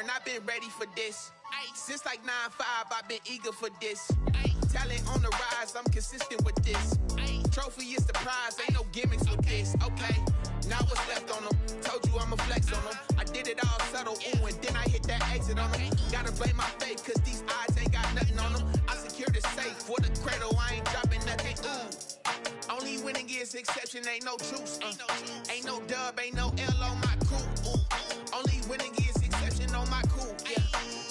learn, I've been ready for this. Since like 9-5, I've been eager for this. Talent on the rise, I'm consistent with this. Trophy is the prize, ain't no gimmicks with this. Okay, now what's left on them? Told you I'ma flex on them. I did it all subtle, ooh, and then I hit that exit on them. Gotta blame my faith, cause these eyes ain't got nothing on them. I secured the safe for the cradle, I ain't dropping nothing, ooh. Only winning is exception, ain't no truce. Ain't no dub, ain't no L on my crew. Only winning is exception on my crew. Yeah.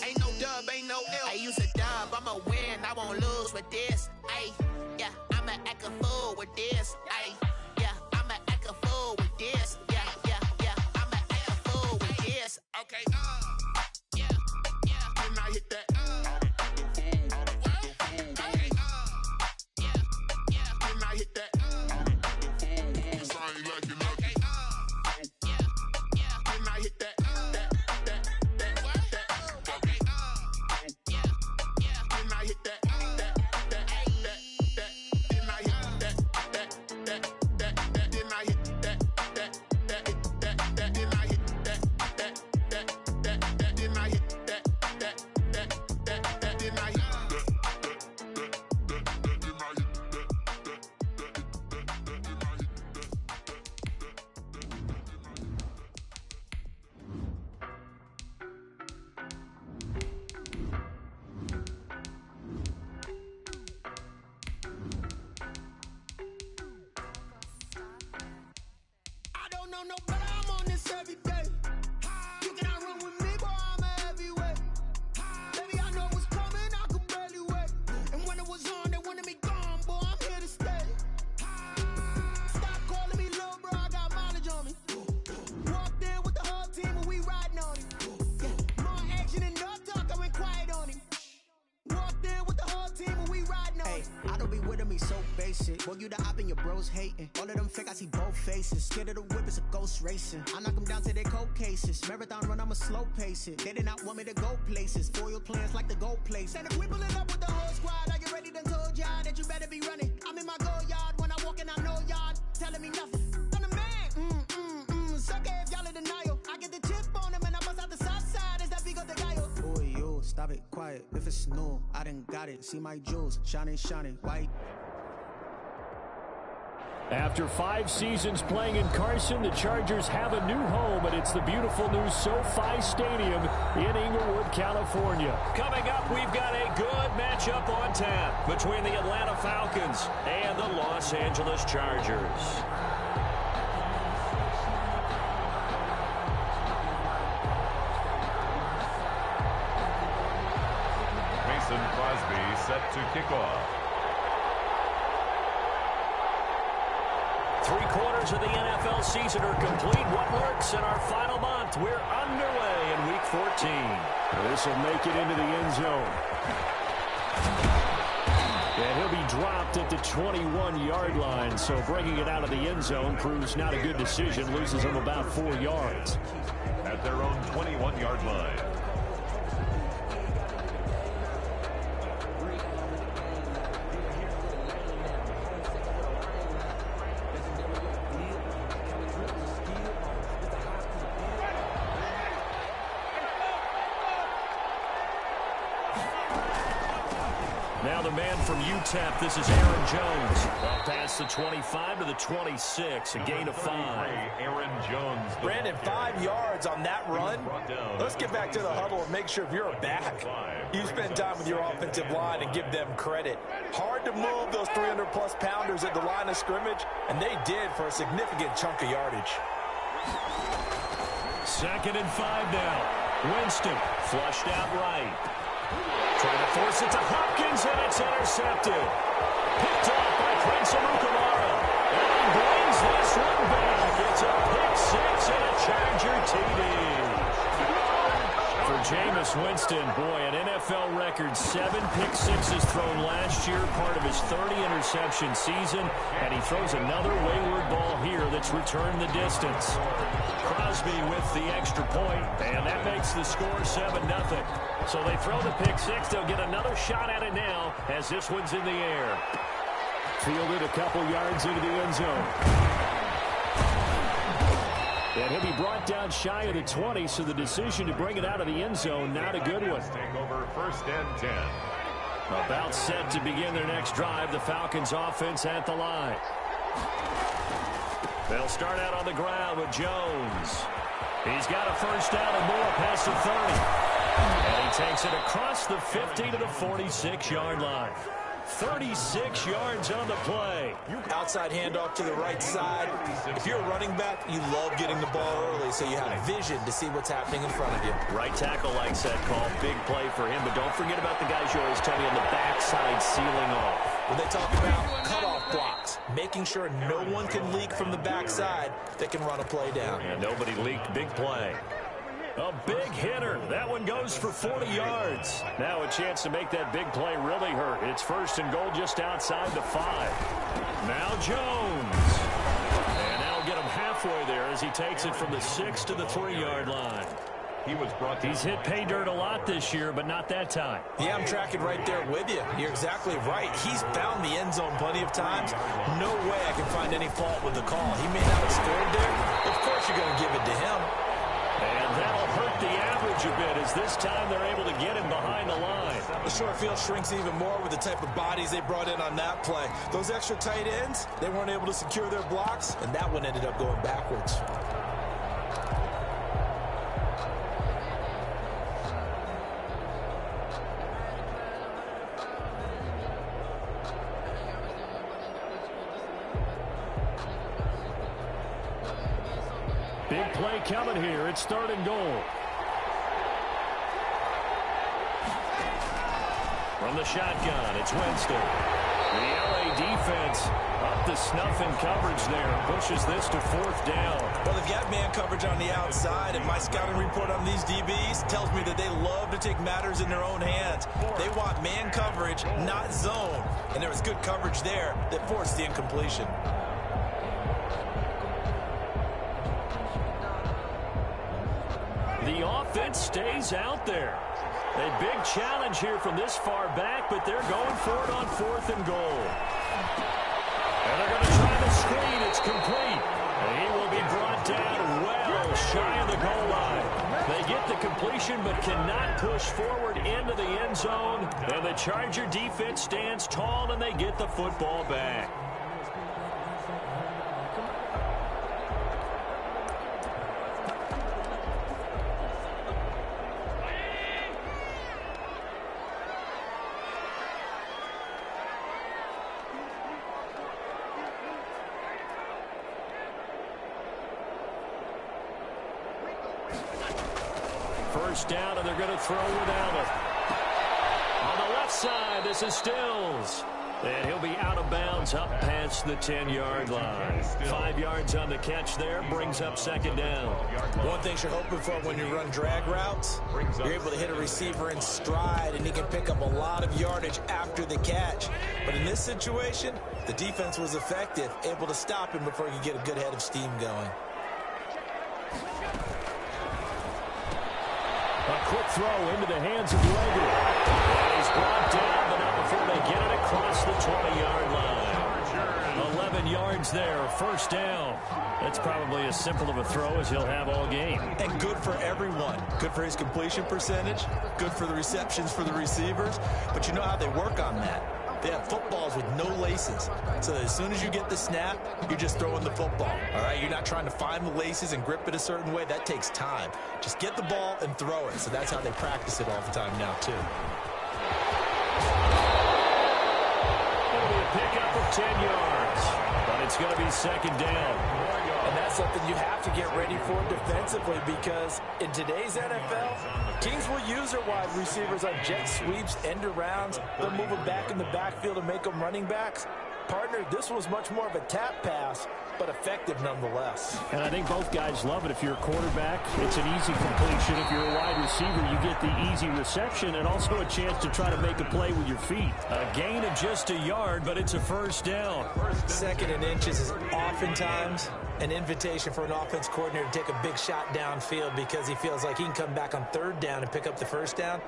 Ain't no dub, ain't no L. I use a dub, I'ma win, I won't lose with this. Ay, yeah, I'ma act a fool with this. Ay, yeah, I'ma act a fool with this. Yeah, yeah, yeah, I'ma act a fool with this. Okay, yeah, yeah. Then I hit that. Okay, yeah, yeah. Then I hit that. Boy, you the op and your bros hating. All of them fake, I see both faces. Scared of the whip, it's a ghost racing. I knock them down to their cold cases. Marathon run, I'ma slow pace it. They did not want me to go places. Foil plans like the gold place. And if we pulling up with the whole squad, are you ready? Done told y'all that you better be running. I'm in my go yard when I walk in, I know y'all telling me nothing. I'm the man. Sucker if y'all in denial. I get the chip on him and I bust out the south side. Is that Vigo the Gallo? Boy, yo, stop it, quiet. If it's new, I done got it. See my jewels, shining, white. After 5 seasons playing in Carson, the Chargers have a new home, and it's the beautiful new SoFi Stadium in Inglewood, California. Coming up, we've got a good matchup on tap between the Atlanta Falcons and the Los Angeles Chargers. Mason Crosby set to kick off. 3 quarters of the NFL season are complete. What works in our final month? We're underway in Week 14. This will make it into the end zone. And he'll be dropped at the 21-yard line, so bringing it out of the end zone proves not a good decision. Loses him about 4 yards. At their own 21-yard line. Now the man from UTEP, this is Aaron Jones. Up past the 25 to the 26, a gain of 5. Aaron Jones. Brandon, 5 yards on that run. Let's get back to the huddle and make sure if you're a back, you spend time with your offensive line and give them credit. Hard to move those 300-plus pounders at the line of scrimmage, and they did for a significant chunk of yardage. 2nd and 5 now. Winston flushed out right. Trying to force it to Hopkins, and it's intercepted. Picked off by Prince Amukamara. And he brings this one back. It's a pick 6 and a Charger TD. For Jameis Winston, boy, an NFL record 7 pick sixes thrown last year, part of his 30-interception season, and he throws another wayward ball here that's returned the distance. Crosby with the extra point, and that makes the score 7-0. So they throw the pick 6. They'll get another shot at it now as this one's in the air. Fielded a couple yards into the end zone. And And he'll be brought down shy of the 20, so the decision to bring it out of the end zone, not a good one. Take over 1st and 10. About set to begin their next drive, the Falcons offense at the line. They'll start out on the ground with Jones. He's got a first down and more past the 30. And he takes it across the 50 to the 46-yard line. 36 yards on the play. Outside handoff to the right side. If you're a running back, you love getting the ball early so you have vision to see what's happening in front of you. Right tackle likes that call. Big play for him. But don't forget about the guys you always tell me on the backside sealing off. When they talk about cutoff blocks, making sure no one can leak from the backside that can run a play down. And nobody leaked. Big play. A big hitter. That one goes for 40 yards. Now a chance to make that big play really hurt. It's 1st and goal just outside the 5. Now Jones. And that'll get him halfway there as he takes it from the 6 to the 3-yard line. He's hit pay dirt a lot this year, but not that time. Yeah, I'm tracking right there with you. You're exactly right. He's found the end zone plenty of times. No way I can find any fault with the call. He may not have scored there. Of course you're going to give it to him. And that'll hurt the average a bit as this time they're able to get him behind the line. The short field shrinks even more with the type of bodies they brought in on that play. Those extra tight ends, they weren't able to secure their blocks, and that one ended up going backwards. Big play coming here. It's 3rd and goal. From the shotgun, it's Winston. The LA defense up to snuff in coverage there. Pushes this to 4th down. Well, they've got man coverage on the outside, and my scouting report on these DBs tells me that they love to take matters in their own hands. They want man coverage, not zone. And there was good coverage there that forced the incompletion. The offense stays out there. A big challenge here from this far back, but they're going for it on 4th and goal. And they're going to try the screen. It's complete. And he will be brought down well shy of the goal line. They get the completion but cannot push forward into the end zone. And the Charger defense stands tall and they get the football back. First down, and they're going to throw without it. On the left side, this is Stills. And he'll be out of bounds up past the 10-yard line. 5 yards on the catch there, brings up 2nd down. One thing you're hoping for when you run drag routes, you're able to hit a receiver in stride, and he can pick up a lot of yardage after the catch. But in this situation, the defense was effective, able to stop him before he could get a good head of steam going. A quick throw into the hands of Gregory. And he's brought down, but not before they get it across the 20-yard line. 11 yards there, 1st down. That's probably as simple of a throw as he'll have all game. And good for everyone. Good for his completion percentage. Good for the receptions for the receivers. But you know how they work on that. They have footballs with no laces. So that as soon as you get the snap, you're just throwing the football. All right, you're not trying to find the laces and grip it a certain way. That takes time. Just get the ball and throw it. So that's how they practice it all the time now, too. It'll be a pickup of 10 yards. But it's going to be 2nd down. And that's something you have to get ready for defensively, because in today's NFL, teams will use their wide receivers on jet sweeps, end arounds. They'll move them back in the backfield and make them running backs. Partner, this was much more of a tap pass, but effective nonetheless. And I think both guys love it. If you're a quarterback, it's an easy completion. If you're a wide receiver, you get the easy reception and also a chance to try to make a play with your feet. A gain of just a yard, but it's a 1st down. 2nd and inches is oftentimes an invitation for an offense coordinator to take a big shot downfield because he feels like he can come back on third down and pick up the first down.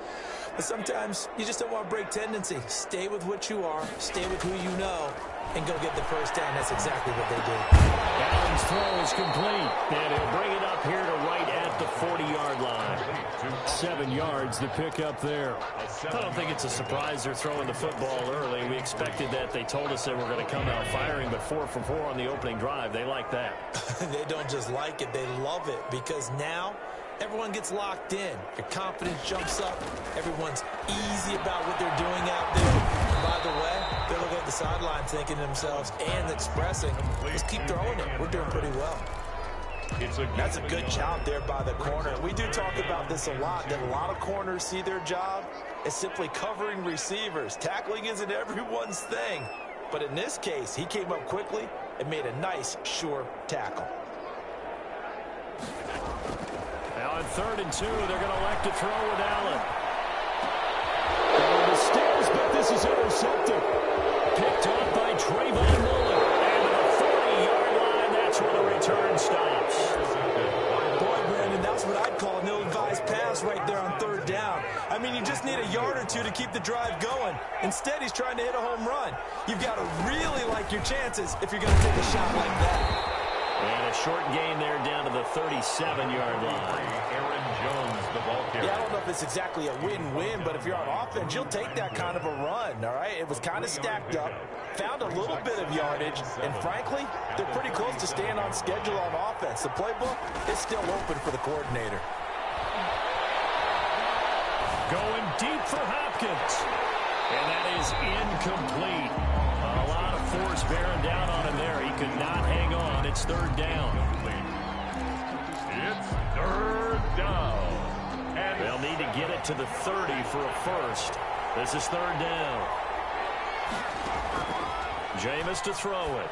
But sometimes you just don't want to break tendency. Stay with what you are, stay with who you know, and go get the first down. That's exactly what they did. Allen's throw is complete, and he'll bring it up here to right at the 40-yard line. 7 yards to pick up there. I don't think it's a surprise they're throwing the football early. We expected that. They told us they were going to come out firing, but 4 for 4 on the opening drive. They like that. They don't just like it, they love it, because now everyone gets locked in. Your confidence jumps up. Everyone's easy about what they're doing out there. And by the way, they're looking at the sideline thinking to themselves and expressing, let's keep throwing it. We're doing pretty well. That's a good job there by the corner. We do talk about this a lot, that a lot of corners see their job as simply covering receivers. Tackling isn't everyone's thing. But in this case, he came up quickly and made a nice, sure tackle. Now on 3rd and 2, they're going to elect to throw with Allen. Over the stairs, but this is intercepted. Picked up by Trayvon Mullen. And to the 40-yard line, that's where the return stops. Boy, Brandon, that's what I'd call an ill-advised pass right there on 3rd down. I mean, you just need a yard or two to keep the drive going. Instead, he's trying to hit a home run. You've got to really like your chances if you're going to take a shot like that. And a short gain there down to the 37-yard line. Aaron Jones, the ball carrier. Yeah, I don't know if it's exactly a win-win, but if you're on offense, you'll take that kind of a run, all right? It was kind of stacked up, found a little bit of yardage, and frankly, they're pretty close to staying on schedule on offense. The playbook is still open for the coordinator. Going deep for Hopkins. And that is incomplete. A lot of force bearing down on him there. He could not hang on. It's 3rd down. It's 3rd down. And they'll need to get it to the 30 for a first. This is 3rd down. Jameis to throw it.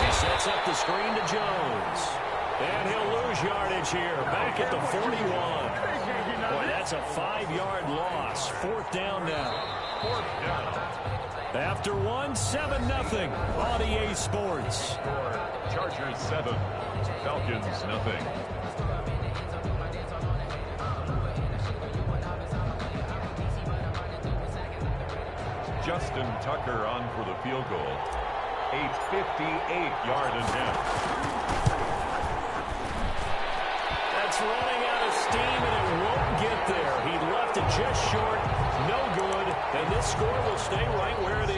He sets up the screen to Jones. And he'll lose yardage here. Back at the 41. Boy, that's a 5-yard loss. 4th down now. 4th down. After 7-0 on EA Sports. Chargers 7, Falcons nothing. Justin Tucker on for the field goal. A 58-yard attempt. That's running out of steam, and it won't get there. He left it just short. No good. And this score will stay right where it is.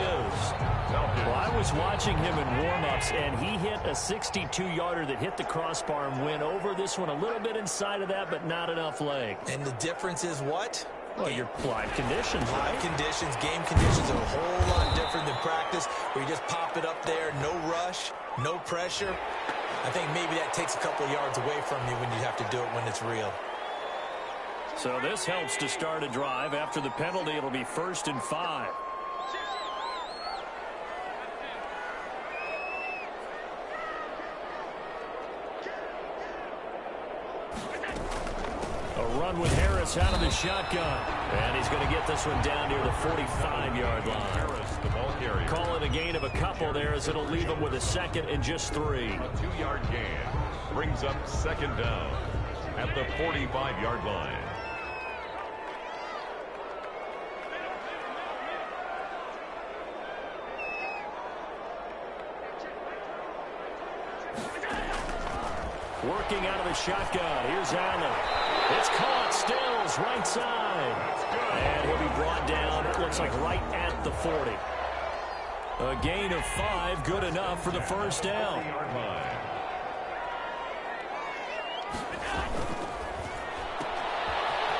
Well, I was watching him in warm-ups, and he hit a 62-yarder that hit the crossbar and went over this one a little bit inside of that, but not enough leg. And the difference is what? Well, your live conditions, right? Live conditions, game conditions are a whole lot different than practice, where you just pop it up there, no rush, no pressure. I think maybe that takes a couple of yards away from you when you have to do it when it's real. So this helps to start a drive. After the penalty, it'll be 1st and 5. A run with Harris out of the shotgun. And he's going to get this one down near the 45-yard line. Harris, the ball carrier. Call it a gain of a couple there, as it'll leave him with a 2nd and just 3. A 2-yard gain brings up 2nd down at the 45-yard line. Working out of the shotgun. Here's Allen. It's caught. Stills right side. And he'll be brought down, it looks like, right at the 40. A gain of 5, good enough for the 1st down.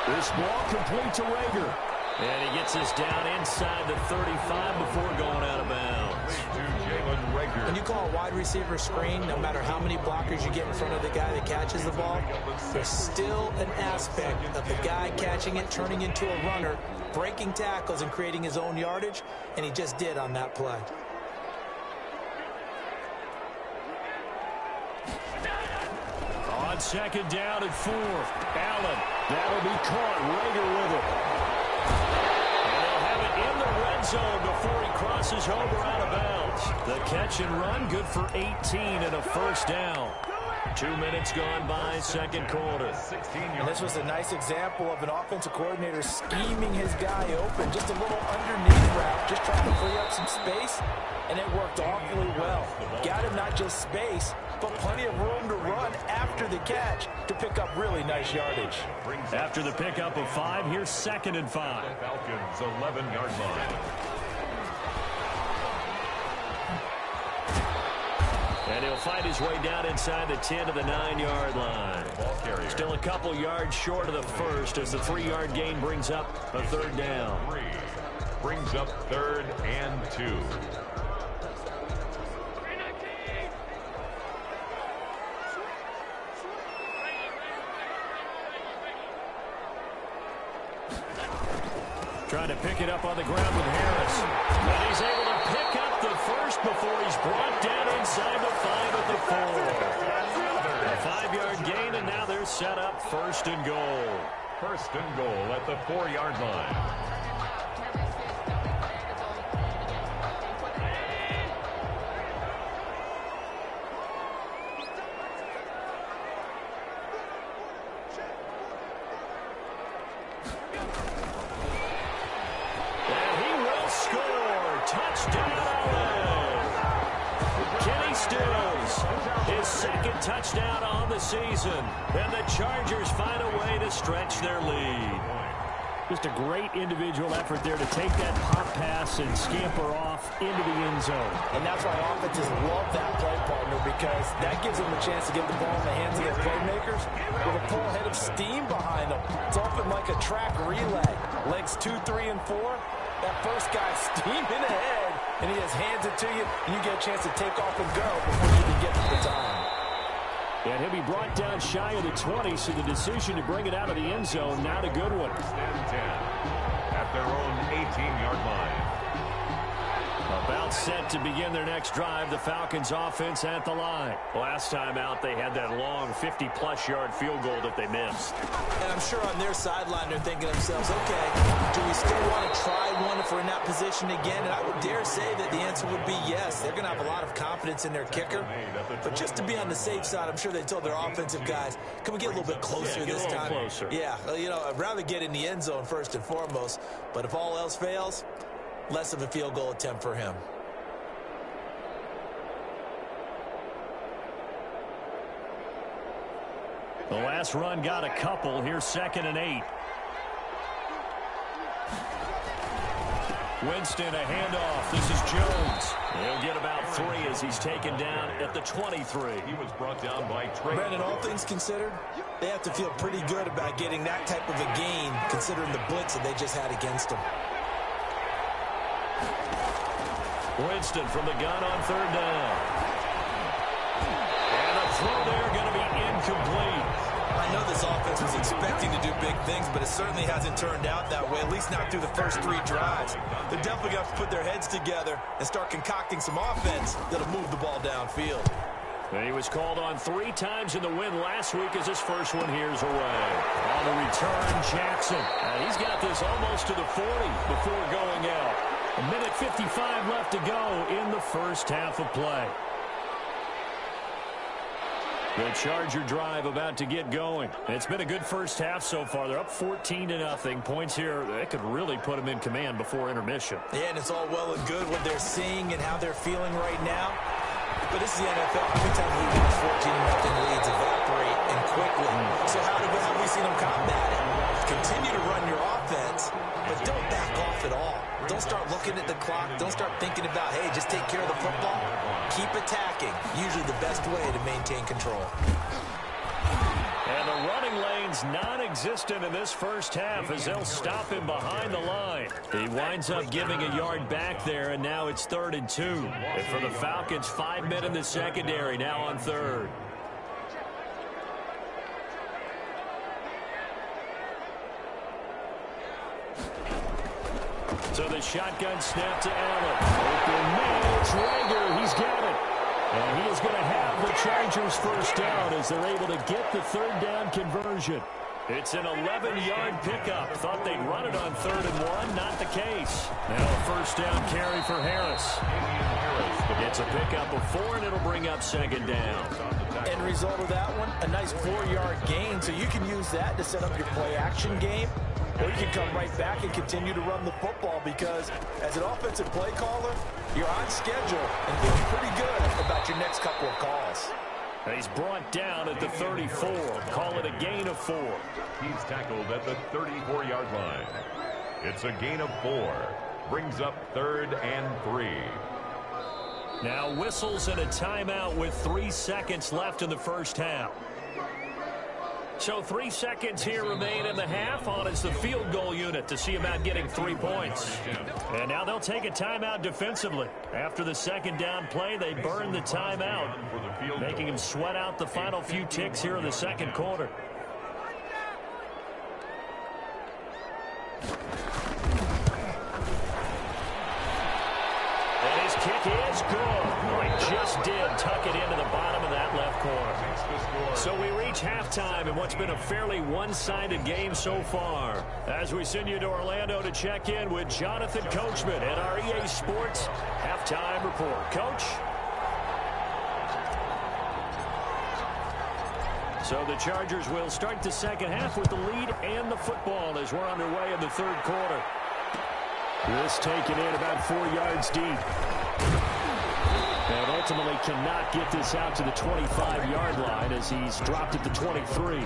This ball complete to Rager. And he gets this down inside the 35 before going out of bounds. When you call a wide receiver screen, no matter how many blockers you get in front of the guy that catches the ball, there's still an aspect of the guy catching it, turning into a runner, breaking tackles and creating his own yardage, and he just did on that play. On 2nd down and 4. Allen, that'll be caught. Rager with it. And they'll have it in the red zone before he crosses over out of bounds. The catch and run, good for 18 and a first down. 2 minutes gone by, second quarter. And this was a nice example of an offensive coordinator scheming his guy open. Just a little underneath route, just trying to free up some space, and it worked awfully well. Got him not just space, but plenty of room to run after the catch to pick up really nice yardage. After the pickup of 5, here's 2nd and 5. Falcons 11-yard line. And he'll fight his way down inside the 10 to the 9-yard line. Still a couple yards short of the first as the 3-yard gain brings up a third down. Brings up 3rd and 2. Trying to pick it up on the ground with Harris. And he's able to pick up the first before he's brought down inside the 5 at the 4. A 5-yard gain, and now they're set up 1st and goal. 1st and goal at the 4-yard line. Touchdown on the season, and the Chargers find a way to stretch their lead. Just a great individual effort there to take that pop pass and scamper off into the end zone. And that's why offenses love that play partner, because that gives them a chance to get the ball in the hands of their playmakers with a full head of steam behind them. It's often like a track relay. Legs 2, 3, and 4. That first guy steaming ahead, and he just hands it to you, and you get a chance to take off and go before you can get to the time. And he'll be brought down shy of the 20, so the decision to bring it out of the end zone, not a good one. 10 at their own 18-yard line. About set to begin their next drive, the Falcons offense at the line. Last time out, they had that long 50-plus yard field goal that they missed. And I'm sure on their sideline, they're thinking to themselves, okay, do we still want to try one if we're in that position again? And I would dare say that the answer would be yes. They're going to have a lot of confidence in their kicker. But just to be on the safe side, I'm sure they told their offensive guys, can we get a little bit closer this time? Closer. Yeah, you know, I'd rather get in the end zone first and foremost. But if all else fails, less of a field goal attempt for him. The last run got a couple. Here's 2nd and 8. Winston, a handoff. This is Jones. He'll get about 3 as he's taken down at the 23. He was brought down by Trey. Brandon, all things considered, they have to feel pretty good about getting that type of a gain, considering the blitz that they just had against them. Winston from the gun on 3rd down. And the throw there going to be incomplete. I know this offense was expecting to do big things, but it certainly hasn't turned out that way, at least not through the first 3 drives. They're definitely going to have to put their heads together and start concocting some offense that'll move the ball downfield. And he was called on 3 times in the win last week as his first one here's away. On the return, Jackson. And he's got this almost to the 40 before going out. 1:55 left to go in the first half of play. The Charger drive about to get going. It's been a good first half so far. They're up 14-0. Points here, they could really put them in command before intermission. Yeah, and it's all well and good what they're seeing and how they're feeling right now. But this is the NFL. How many times we've watched 14-0 leads evaporate and quickly? So how have we seen them combat it? Continue to run your offense, but don't back off at all. Don't start looking at the clock. Don't start thinking about, hey, just take care of the football. Keep attacking. Usually the best way to maintain control. And the running lane's non-existent in this first half as they'll stop him behind the line. He winds up giving a yard back there, and now it's 3rd and 2. And for the Falcons, 5 men in the secondary, now on 3rd. So the shotgun snap to Allen. Open man, Traeger, he's got it. And he is going to have the Chargers first down as they're able to get the 3rd down conversion. It's an 11-yard pickup. Thought they'd run it on 3rd and 1. Not the case. Now a first down carry for Harris. It's a pickup of 4, and it'll bring up 2nd down. End result of that one, a nice 4-yard gain. So you can use that to set up your play-action game. Or you can come right back and continue to run the football because as an offensive play caller, you're on schedule and feeling pretty good about your next couple of calls. He's brought down at the 34. Call it a gain of 4. He's tackled at the 34-yard line. It's a gain of 4. Brings up 3rd and 3. Now whistles and a timeout with 3 seconds left in the first half. So 3 seconds here remain in the half. On is the field goal unit to see about getting 3 points. And now they'll take a timeout defensively. After the 2nd down play, they burn the timeout, making him sweat out the final few ticks here in the 2nd quarter. And his kick is good. Oh, he just did tuck it into the bottom of that left corner. So we reach halftime in what's been a fairly one-sided game so far. As we send you to Orlando to check in with Jonathan Coachman at our EA Sports Halftime Report. Coach? So the Chargers will start the 2nd half with the lead and the football as we're underway in the 3rd quarter. This taken in about 4 yards deep. And ultimately cannot get this out to the 25-yard line as he's dropped at the 23.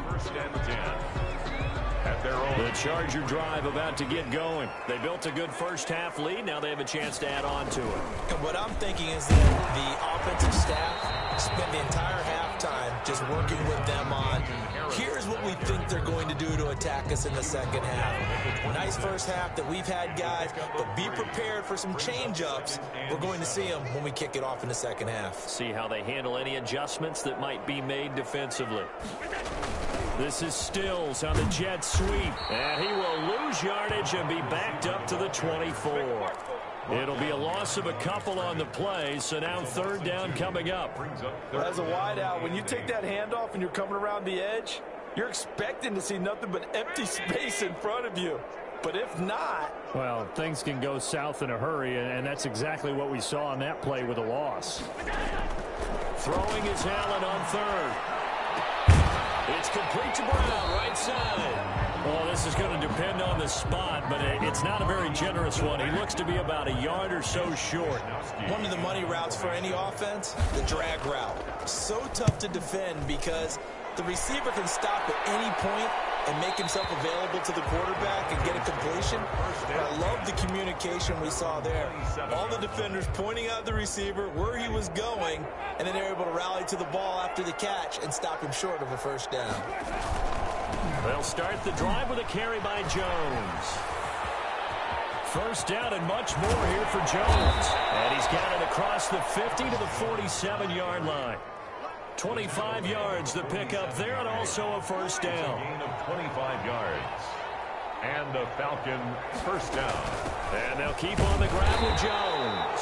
The Charger drive about to get going. They built a good first half lead. Now they have a chance to add on to it. And what I'm thinking is that the offensive staff spent the entire halftime just working with them on here's what we think they're going to do to attack us in the 2nd half. Nice first half that we've had, guys, but be prepared for some change-ups. We're going to see them when we kick it off in the 2nd half. See how they handle any adjustments that might be made defensively. This is Stills on the jet sweep, and he will lose yardage and be backed up to the 24. It'll be a loss of a couple on the play, so now 3rd down coming up. As a wideout, when you take that handoff and you're coming around the edge, you're expecting to see nothing but empty space in front of you. But if not... Well, things can go south in a hurry, and that's exactly what we saw on that play with a loss. Throwing is Allen on 3rd. It's complete to Brown, right side. Well, this is going to depend on the spot, but it's not a very generous one. He looks to be about a yard or so short. One of the money routes for any offense, the drag route. So tough to defend because the receiver can stop at any point and make himself available to the quarterback and get a completion. I love the communication we saw there. All the defenders pointing out the receiver, where he was going, and then they're able to rally to the ball after the catch and stop him short of a first down. They'll start the drive with a carry by Jones. First down and much more here for Jones. And he's got it across the 50 to the 47-yard line. 25 yards the pickup there, and also a first down. Gain of 25 yards. And the Falcon first down. And they'll keep on the ground with Jones.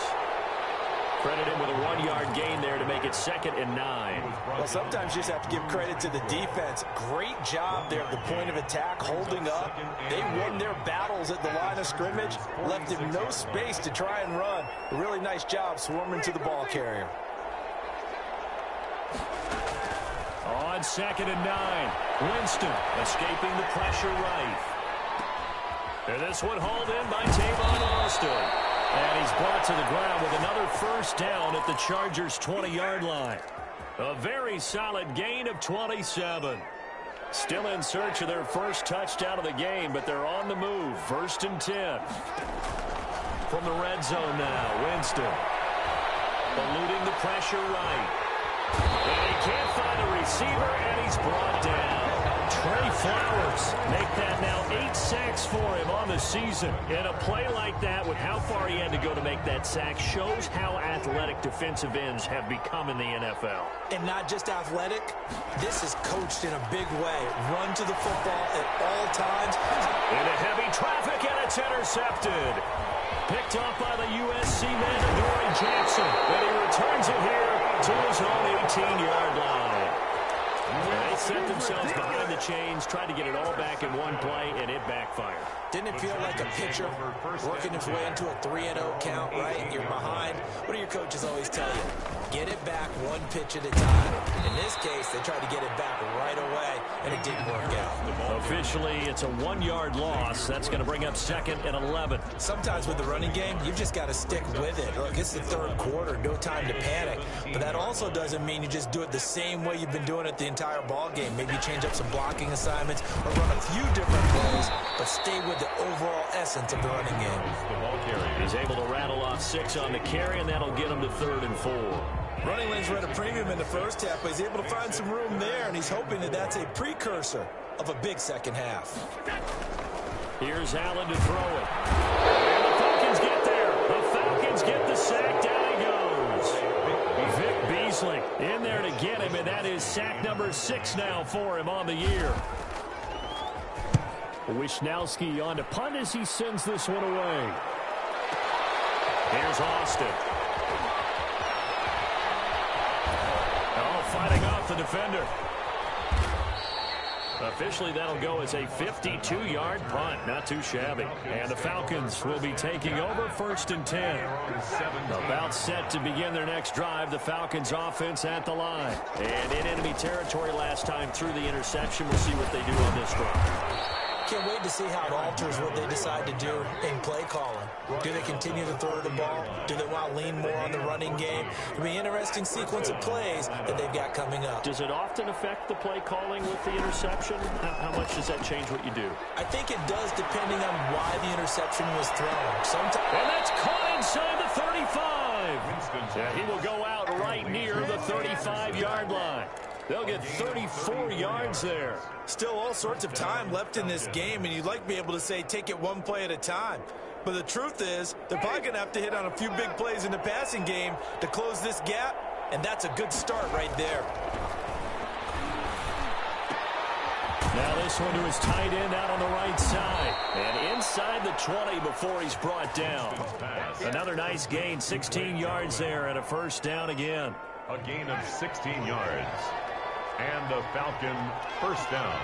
Credit him with a 1-yard gain there to make it 2nd and 9. Well, sometimes you just have to give credit to the defense. Great job there at the point of attack, holding up. They won their battles at the line of scrimmage, left him no space to try and run. A really nice job swarming to the ball carrier. On 2nd and 9, Winston escaping the pressure right. And this one hauled in by Tavon Austin. And he's brought to the ground with another first down at the Chargers' 20-yard line. A very solid gain of 27. Still in search of their first touchdown of the game, but they're on the move. 1st and 10. From the red zone now, Winston. Eluding the pressure right. And he can't find a receiver, and he's brought down. Trey Flowers make that now 8 sacks for him on the season. And a play like that with how far he had to go to make that sack shows how athletic defensive ends have become in the NFL. And not just athletic, this is coached in a big way. Run to the football at all times. Into heavy traffic, and it's intercepted. Picked off by the USC man, Adoree Jackson. And he returns it here to his own 18-yard line. And they set themselves behind the chains, tried to get it all back in one play, and it backfired. Didn't it feel like a pitcher working his way into a 3-0 count, right? You're behind. What do your coaches always tell you? Get it back one pitch at a time. In this case, they tried to get it back right away, and it didn't work out. Officially, it's a 1-yard loss. That's going to bring up 2nd and 11. Sometimes with the running game, you've just got to stick with it. Look, it's the third quarter, no time to panic. But that also doesn't mean you just do it the same way you've been doing it the entire ball game. Maybe change up some blocking assignments or run a few different plays, but stay with the overall essence of the running game. He's able to rattle off 6 on the carry, and that'll get him to 3rd and 4. Running lanes were at a premium in the first half, but he's able to find some room there, and he's hoping that that's a precursor of a big second half. Here's Allen to throw it. And the Falcons get there. The Falcons get the sack. Down he goes. Vic Beasley in there to get him, and that is sack number 6 now for him on the year. Wisnowski on to punt as he sends this one away. Here's Austin. Fighting off the defender. Officially, that'll go as a 52-yard punt. Not too shabby. And the Falcons will be taking over 1st and 10. About set to begin their next drive. The Falcons offense at the line. And in enemy territory last time through the interception. We'll see what they do on this drive. Can't wait to see how it alters what they decide to do in play calling. Do they continue to throw the ball? Do they want to lean more on the running game? It'll be an interesting sequence of plays that they've got coming up. Does it often affect the play calling with the interception? How much does that change what you do? I think it does, depending on why the interception was thrown. Sometimes. And that's caught inside the 35. Yeah, he will go out right near the 35-yard line. They'll get 34 yards there. Still all sorts of time left in this game, and you'd like to be able to say take it one play at a time. But the truth is, they're probably going to have to hit on a few big plays in the passing game to close this gap, and that's a good start right there. Now this one to his tight end out on the right side. And inside the 20 before he's brought down. Another nice gain, 16 yards there, and a 1st down again. A gain of 16 yards. And the Falcon 1st down.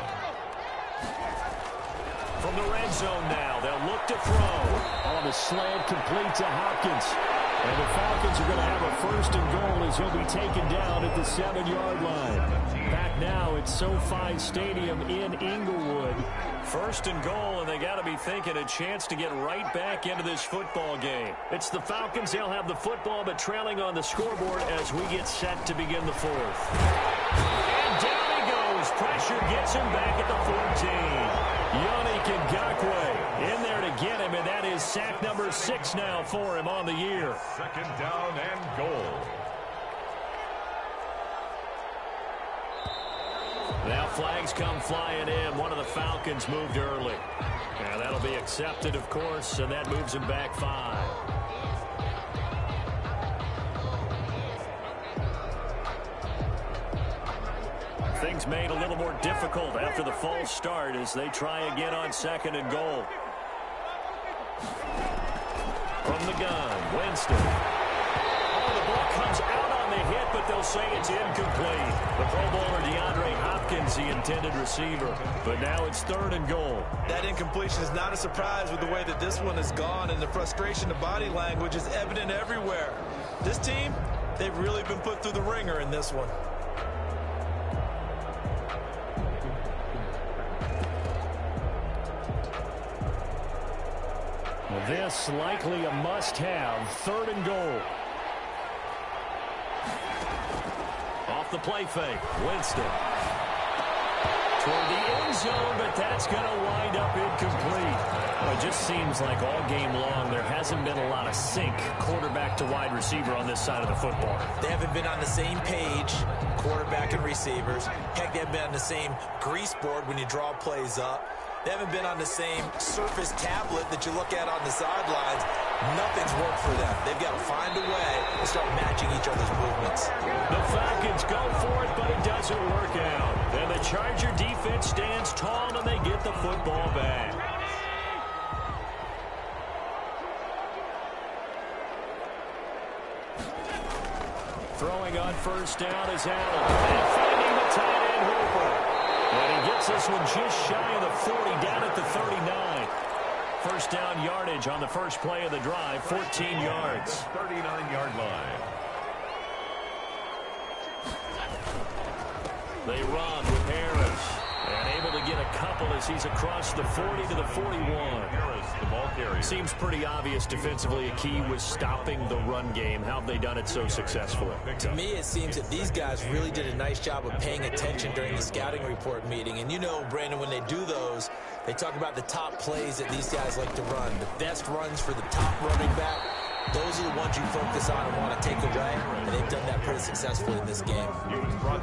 From the red zone now, they'll look to throw. On the slant, complete to Hopkins. And the Falcons are going to have a 1st and goal as he'll be taken down at the 7-yard line. Back now at SoFi Stadium in Inglewood. 1st and goal, and they got to be thinking a chance to get right back into this football game. It's the Falcons. They'll have the football, but trailing on the scoreboard as we get set to begin the 4th. And down he goes. Pressure gets him back at the 14. Yannick Ngakoue in there to get him, and that is sack number 6 now for him on the year. 2nd down and goal. Now flags come flying in. One of the Falcons moved early. Now that'll be accepted, of course, and that moves him back 5. Things made a little more difficult after the false start as they try again on 2nd and goal. From the gun, Winston. Oh, the ball comes out on the hit, but they'll say it's incomplete. The Pro Bowler DeAndre Hopkins, the intended receiver. But now it's 3rd and goal. That incompletion is not a surprise with the way that this one has gone, and the frustration of body language is evident everywhere. This team, they've really been put through the ringer in this one. This likely a must-have. 3rd and goal. Off the play fake. Winston. Toward the end zone, but that's going to wind up incomplete. Well, it just seems like all game long there hasn't been a lot of sync quarterback to wide receiver on this side of the football. They haven't been on the same page, quarterback and receivers. Heck, they haven't been on the same grease board when you draw plays up. They haven't been on the same surface tablet that you look at on the sidelines. Nothing's worked for them. They've got to find a way to start matching each other's movements. The Falcons go for it, but it doesn't work out. Then the Charger defense stands tall, and they get the football back. Throwing on 1st down is Allen. And finding the tight end Hooper. gets this one just shy of the 40, down at the 39. First down yardage on the first play of the drive, 14 yards. 39-yard line. They run with Harris. And able to get a couple as he's across the 40 to the 41. Harris, the ball carrier. Seems pretty obvious defensively a key was stopping the run game. How have they done it so successfully? To me, it seems that these guys really did a nice job of paying attention during the scouting report meeting. And you know, Brandon, when they do those, they talk about the top plays that these guys like to run. The best runs for the top running back. Those are the ones you focus on and want to take away, and they've done that pretty successfully in this game.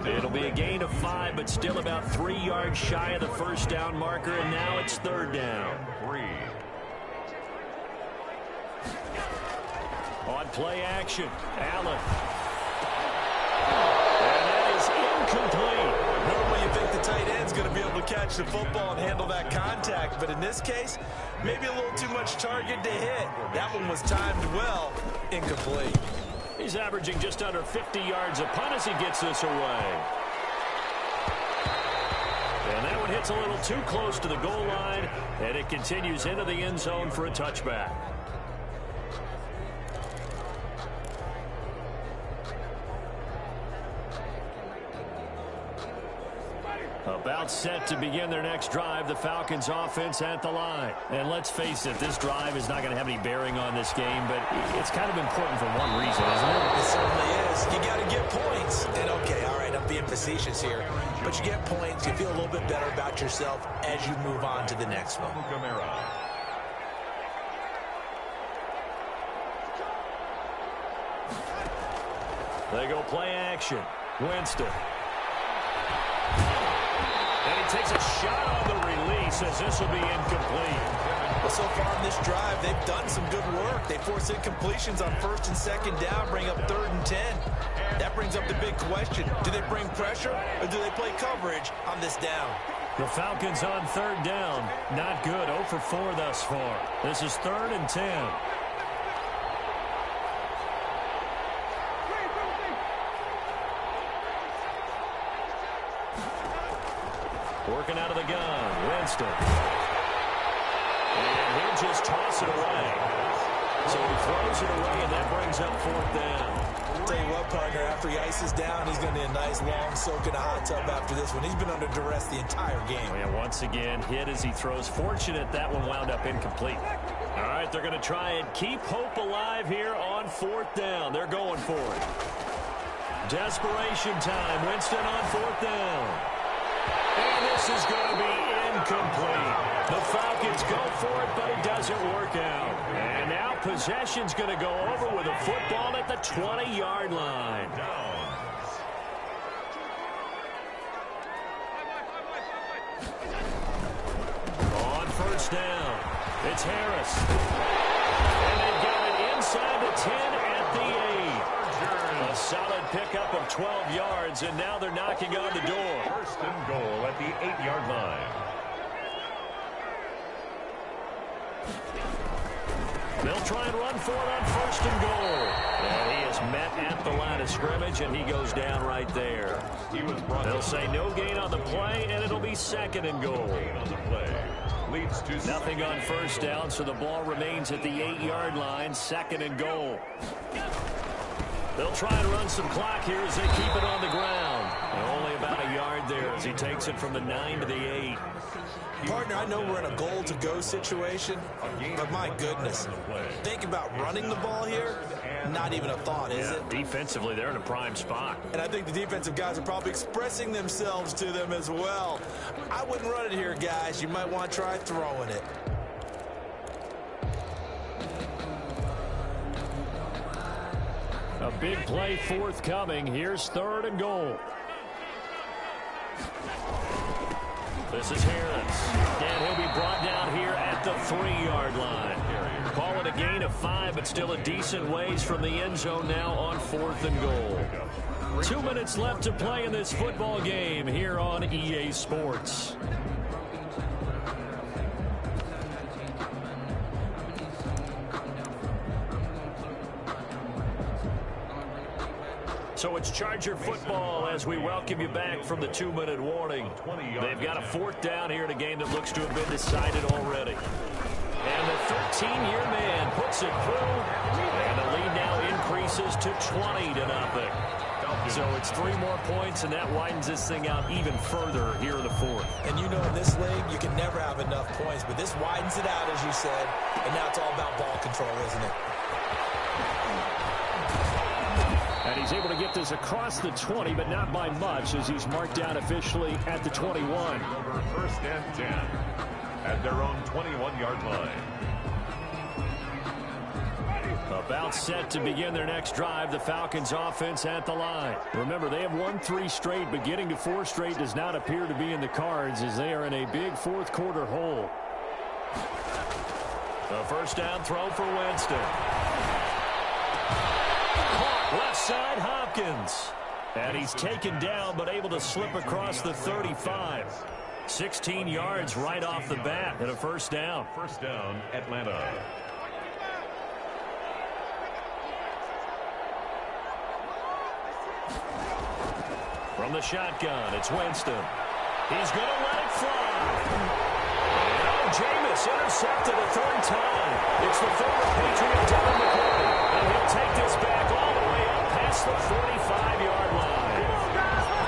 It'll be a gain of 5, but still about 3 yards shy of the first down marker, and now it's third down. 3. On play action, Allen. And that is incomplete. Normally you think the tight end's going to be able to catch the football and handle that contact, but in this case, maybe a little too much target to hit. That one was timed well, incomplete. He's averaging just under 50 yards a punt as he gets this away. And that one hits a little too close to the goal line, and it continues into the end zone for a touchback. About set to begin their next drive, the Falcons offense at the line. And let's face it, this drive is not going to have any bearing on this game, but it's kind of important for one reason, isn't it? It certainly is. You got to get points. And okay, all right, I'm being facetious here, but you get points, you feel a little bit better about yourself as you move on to the next one. They go play action. Winston. And he takes a shot on the release as this will be incomplete. Well, so far in this drive, they've done some good work. They force incompletions on first and second down, bring up 3rd and 10. That brings up the big question. Do they bring pressure or do they play coverage on this down? The Falcons on 3rd down. Not good. 0 for 4 thus far. This is 3rd and 10. Working out of the gun, Winston. And he'll just toss it away. So he throws it away, and that brings up 4th down. I'll tell you what, partner, after he ices down, he's going to need a nice long soak in a hot tub after this one. He's been under duress the entire game. And once again, hit as he throws. Fortunate that one wound up incomplete. All right, they're going to try and keep hope alive here on 4th down. They're going for it. Desperation time. Winston on 4th down. And this is going to be incomplete. The Falcons go for it, but it doesn't work out. And now possession's going to go over with a football at the 20-yard line. On 1st down, it's Harris. And they've got it inside the 10 at the 8. A solid pickup of 12 yards, and now they're knocking on the door. 1st and goal at the 8-yard line. They'll try and run for it on 1st and goal. And he is met at the line of scrimmage, and he goes down right there. They'll say no gain on the play, and it'll be 2nd and goal. Leads to nothing on 1st down, so the ball remains at the 8-yard line, 2nd and goal. They'll try and run some clock here as they keep it on the ground. And only about a yard there as he takes it from the 9 to the 8. Partner, I know we're in a goal-to-go situation, but my goodness, think about running the ball here, not even a thought, is it? Defensively, they're in a prime spot. And I think the defensive guys are probably expressing themselves to them as well. I wouldn't run it here, guys. You might want to try throwing it. A big play forthcoming. Here's 3rd and goal. This is Harris. And he'll be brought down here at the 3-yard line. Call it a gain of 5, but still a decent ways from the end zone now on 4th and goal. 2 minutes left to play in this football game here on EA Sports. So it's Charger football as we welcome you back from the 2-minute warning. They've got a 4th down here in a game that looks to have been decided already. And the 13-year man puts it through, and the lead now increases to 20-0. So it's 3 more points, and that widens this thing out even further here in the 4th. And you know in this league, you can never have enough points, but this widens it out, as you said, and now it's all about ball control, isn't it? And he's able to get this across the 20, but not by much, as he's marked down officially at the 21. Over 1st and 10 at their own 21-yard line. About set to begin their next drive, the Falcons offense at the line. Remember, they have won 3 straight, but getting to 4 straight does not appear to be in the cards as they are in a big 4th quarter hole. The 1st down throw for Winston. Left side, Hopkins. And he's taken down, but able to slip across the 35. 16 yards right off the bat and a 1st down. 1st down, Atlanta. From the shotgun, it's Winston. He's going to let it fly. And Jameis intercepted a 3rd time. It's the former Patriot, Devin McCourty. And he'll take this back all the way up past the 45-yard line.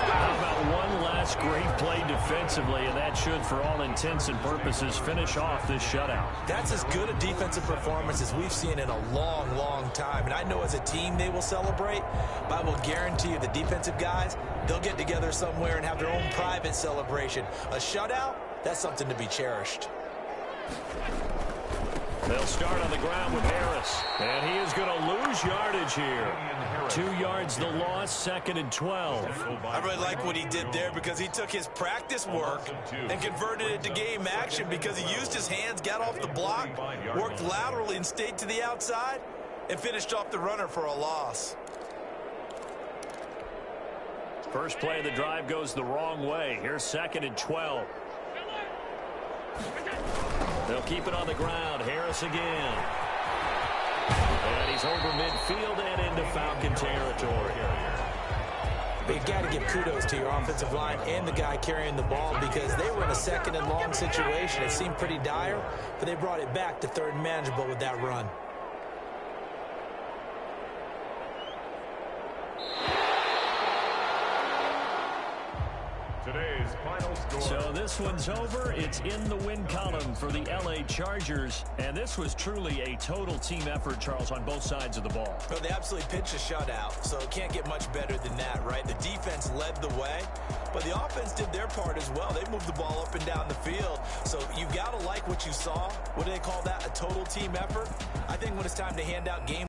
How about one last great play defensively, and that should, for all intents and purposes, finish off this shutout. That's as good a defensive performance as we've seen in a long, long time. And I know as a team they will celebrate, but I will guarantee you the defensive guys, they'll get together somewhere and have their own private celebration. A shutout, that's something to be cherished. They'll start on the ground with Harris. And he is going to lose yardage here. 2 yards the loss, 2nd and 12. I really like what he did there because he took his practice work and converted it to game action because he used his hands, got off the block, worked laterally and stayed to the outside, and finished off the runner for a loss. First play of the drive goes the wrong way. Here's 2nd and 12. They'll keep it on the ground. Harris again. And he's over midfield and into Falcon territory. But you got to give kudos to your offensive line and the guy carrying the ball because they were in a 2nd and long situation. It seemed pretty dire, but they brought it back to 3rd and manageable with that run. Today's final score. So this one's over. It's in the win column for the LA Chargers. And this was truly a total team effort, Charles, on both sides of the ball. Well, they absolutely pitched a shutout, so it can't get much better than that, right? The defense led the way, but the offense did their part as well. They moved the ball up and down the field. So you got to like what you saw. What do they call that? A total team effort? I think when it's time to hand out game